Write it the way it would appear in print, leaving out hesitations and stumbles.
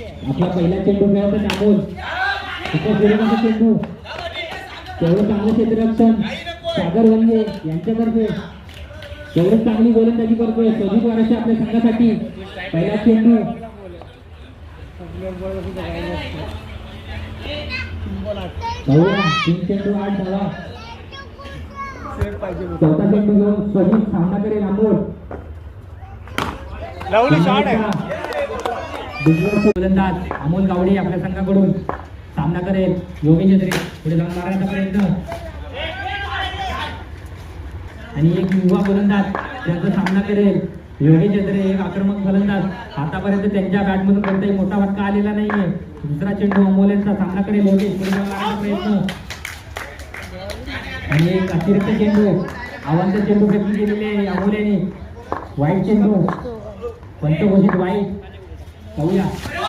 आपला पहिला चेंडू खेळायचा अमोल चेंडू तेवढं चांगलं क्षेत्ररक्षण सागर वंजे यांच्यातर्फे तेवढं चांगली गोलंदाजी करतोय सुजित वारसे आपल्या संघासाठी पहिला चेंडू 3 चेंडू 8 धावा चौथा चेंडू घेऊन सुजित सामना करेल अमोल गोलंदाज अमोल गावडे आपल्या संघाकडून सामना करेल योगेश अत्रे पुढे जाऊन मारण्याचा प्रयत्न आणि एक युवा गोलंदाज त्यांचा सामना करेल योगेश अत्रे एक आक्रमक गोलंदाज आतापर्यंत त्यांच्या बॅटमधून कोणताही मोठा फटका आलेला नाहीये दुसरा चेंडू अमोल यांचा सामना करेल योगेश पुढे जाऊन मारण्याचा प्रयत्न आणि एक अतिरिक्त चेंडू आव्हानचा चेंडू फेकून गेलेले अमोल यांनी वाईट चेंडू पंचघोषित वाईट पाहूया